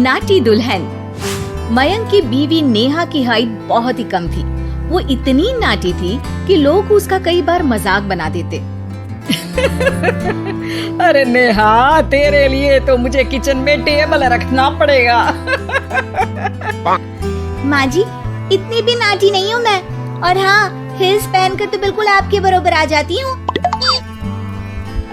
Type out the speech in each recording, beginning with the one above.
नाटी दुल्हन। मयंक की बीवी नेहा की हाइट बहुत ही कम थी। वो इतनी नाटी थी कि लोग उसका कई बार मजाक बना देते। अरे नेहा, तेरे लिए तो मुझे किचन में टेबल रखना पड़ेगा। माँ जी, इतनी भी नाटी नहीं हूँ मैं, और हाँ, हिल्स पहनकर तो बिल्कुल आपके बराबर आ जाती हूँ।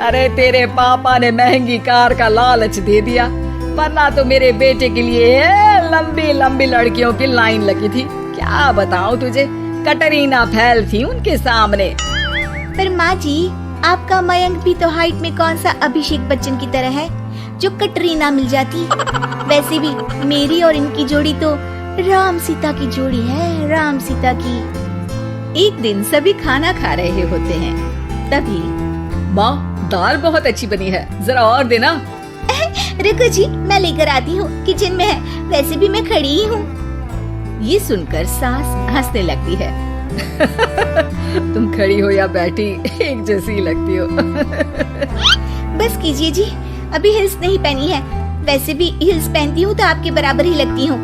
अरे तेरे पापा ने महंगी कार का लालच दे दिया, वरना तो मेरे बेटे के लिए लंबी लंबी लड़कियों की लाइन लगी थी। क्या बताऊं तुझे, कटरीना फैल थी उनके सामने। पर माँ जी, आपका मयंक भी तो हाइट में कौन सा अभिषेक बच्चन की तरह है जो कटरीना मिल जाती। वैसे भी मेरी और इनकी जोड़ी तो राम सीता की जोड़ी है, राम सीता की। एक दिन सभी खाना खा रहे होते हैं, तभी माँ, दाल बहुत अच्छी बनी है, जरा और देना। रुको जी, मैं लेकर आती हूँ, किचन में है, वैसे भी मैं खड़ी ही हूँ। ये सुनकर सास हंसने लगती है। तुम खड़ी हो या बैठी, एक जैसी लगती हो। बस कीजिए जी, अभी हिल्स नहीं पहनी है, वैसे भी हिल्स पहनती हूँ तो आपके बराबर ही लगती हूँ।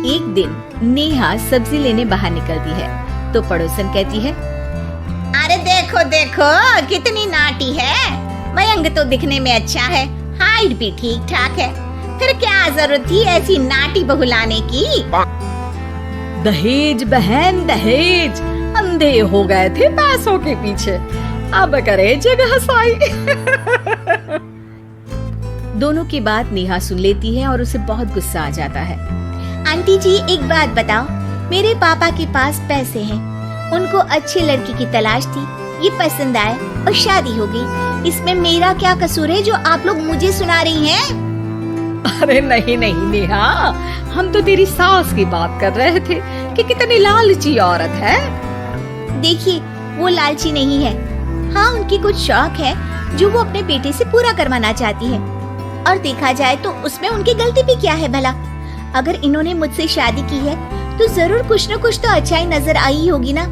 एक दिन नेहा सब्जी लेने बाहर निकलती है तो पड़ोसन कहती है, अरे देखो देखो कितनी नाटी है। मयंक तो दिखने में अच्छा है, हाइट भी ठीक ठाक है, फिर क्या जरूरत थी ऐसी नाटी बहू लाने की। दहेज बहन, दहेज, अंधे हो गए थे पैसों के पीछे, अब करे जगह साई। दोनों की बात नेहा सुन लेती है और उसे बहुत गुस्सा आ जाता है। आंटी जी, एक बात बताओ, मेरे पापा के पास पैसे हैं, उनको अच्छी लड़की की तलाश थी, ये पसंद आए और शादी हो गई, इसमें मेरा क्या कसूर है जो आप लोग मुझे सुना रही हैं? अरे नहीं नहीं नेहा, हम तो तेरी सास की बात कर रहे थे कि कितनी लालची औरत है। देखिए, वो लालची नहीं है, हाँ उनकी कुछ शौक है जो वो अपने बेटे से पूरा करवाना चाहती है, और देखा जाए तो उसमें उनकी गलती भी क्या है भला। अगर इन्होंने मुझसे शादी की है तो जरूर कुछ न कुछ तो अच्छाई नजर आई होगी ना।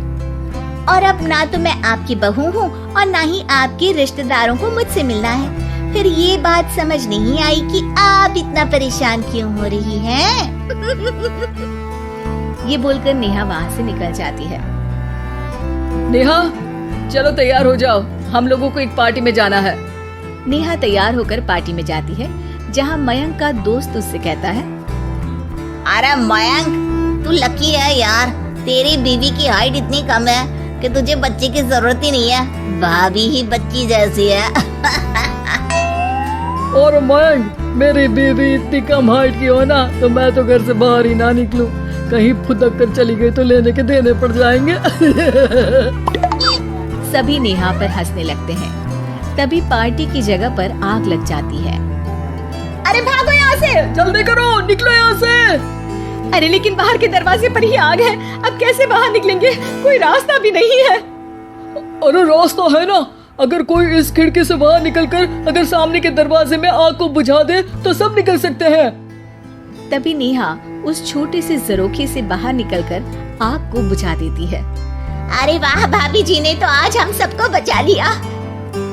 और अब ना तो मैं आपकी बहू हूँ और ना ही आपके रिश्तेदारों को मुझसे मिलना है, फिर ये बात समझ नहीं आई कि आप इतना परेशान क्यों हो रही हैं। ये बोलकर नेहा वहाँ से निकल जाती है। नेहा, चलो तैयार हो जाओ, हम लोगों को एक पार्टी में जाना है। नेहा तैयार होकर पार्टी में जाती है, जहाँ मयंक का दोस्त उससे कहता है, अरे मयंक, तू लकी है यार, तेरी बीवी की हाइट इतनी कम है कि तुझे बच्चे की जरूरत ही नहीं है, भाभी ही बच्ची जैसी है। और मयंक, मेरी बीवी इतनी कम हाइट की हो ना तो मैं तो घर से बाहर ही ना निकलूं, कहीं फुदक कर चली गई तो लेने के देने पड़ जाएंगे। सभी नेहा पर हंसने लगते हैं। तभी पार्टी की जगह पर आग लग जाती है। अरे भागो यहाँ से, जल्दी करो, निकलो यहाँ से। अरे लेकिन बाहर के दरवाजे पर ही आग है, अब कैसे बाहर निकलेंगे, कोई रास्ता भी नहीं है। अरे रास्ता है ना, अगर कोई इस खिड़की से बाहर निकलकर अगर सामने के दरवाजे में आग को बुझा दे तो सब निकल सकते हैं। तभी नेहा उस छोटे से जरोखे से बाहर निकलकर आग को बुझा देती है। अरे वाह, भाभी जी ने तो आज हम सबको बचा लिया।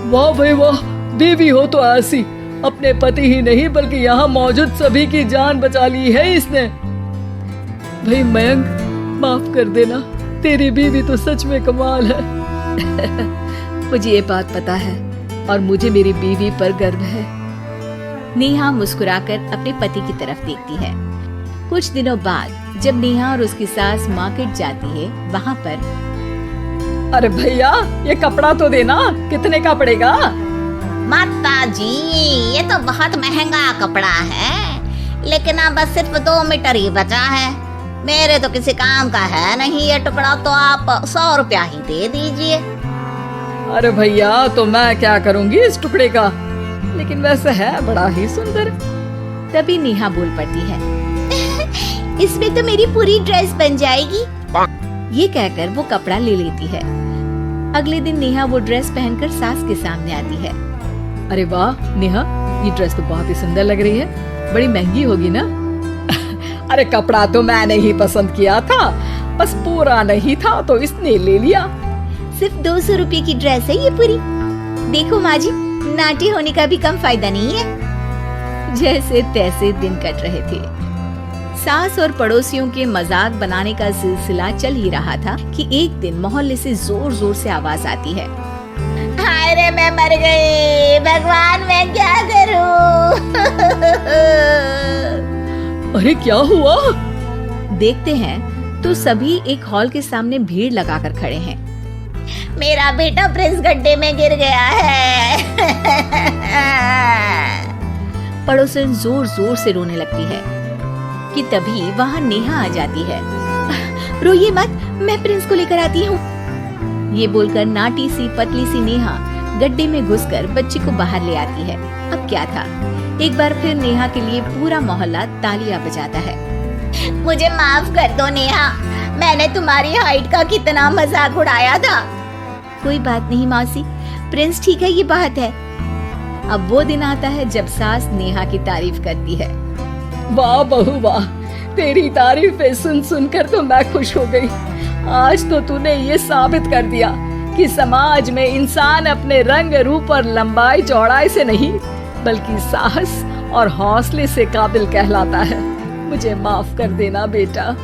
वाह भाई वाह, बीवी हो तो ऐसी, अपने पति ही नहीं बल्कि यहाँ मौजूद सभी की जान बचा ली है इसने। भाई मयंक, माफ कर देना, तेरी बीवी तो सच में कमाल है। मुझे ये बात पता है और मुझे मेरी बीवी पर गर्व है। नेहा मुस्कुराकर अपने पति की तरफ देखती है। कुछ दिनों बाद जब नेहा और उसकी सास मार्केट जाती है, वहाँ पर, अरे भैया, ये कपड़ा तो देना, कितने का पड़ेगा? माता जी, ये तो बहुत महंगा कपड़ा है, लेकिन अब बस सिर्फ 2 मीटर ही बचा है, मेरे तो किसी काम का है नहीं ये टुकड़ा, तो आप 100 रुपया ही दे दीजिए। अरे भैया, तो मैं क्या करूँगी इस टुकड़े का, लेकिन वैसे है बड़ा ही सुंदर। तभी नेहा बोल पड़ती है, इसमें तो मेरी पूरी ड्रेस बन जाएगी। ये कहकर वो कपड़ा ले लेती है। अगले दिन नेहा वो ड्रेस पहनकर सास के सामने आती है। अरे वाह नेहा, ये ड्रेस तो बहुत ही सुंदर लग रही है, बड़ी महंगी होगी ना? अरे कपड़ा तो मैंने ही पसंद किया था, बस पूरा नहीं था तो इसने ले लिया। सिर्फ 200 रुपए की ड्रेस है ये पूरी। देखो माँ जी, नाटी होने का भी कम फायदा नहीं है। जैसे तैसे दिन कट रहे थे। सास और पड़ोसियों के मजाक बनाने का सिलसिला चल ही रहा था कि एक दिन मोहल्ले से जोर जोर से आवाज आती है, हाय रे मैं मर गई, भगवान मैं क्या करूं? अरे क्या हुआ? देखते हैं तो सभी एक हॉल के सामने भीड़ लगाकर खड़े हैं। मेरा बेटा प्रिंस गड्ढे में गिर गया है। पड़ोसन जोर जोर से रोने लगती है कि तभी वहाँ नेहा आ जाती है। रोइए मत, मैं प्रिंस को लेकर आती हूँ। ये बोलकर नाटी सी पतली सी नेहा गड्ढे में घुसकर बच्चे को बाहर ले आती है। अब क्या था, एक बार फिर नेहा के लिए पूरा मोहल्ला तालियां बजाता है। मुझे माफ कर दो नेहा, मैंने तुम्हारी हाइट का कितना मजाक उड़ाया था। कोई बात नहीं मौसी, प्रिंस ठीक है, ये बात है। अब वो दिन आता है जब सास नेहा की तारीफ करती है। वाह बहू वाह, तेरी तारीफें सुन सुनकर तो मैं खुश हो गई। आज तो तूने ये साबित कर दिया कि समाज में इंसान अपने रंग रूप और लंबाई चौड़ाई से नहीं बल्कि साहस और हौसले से काबिल कहलाता है। मुझे माफ कर देना बेटा।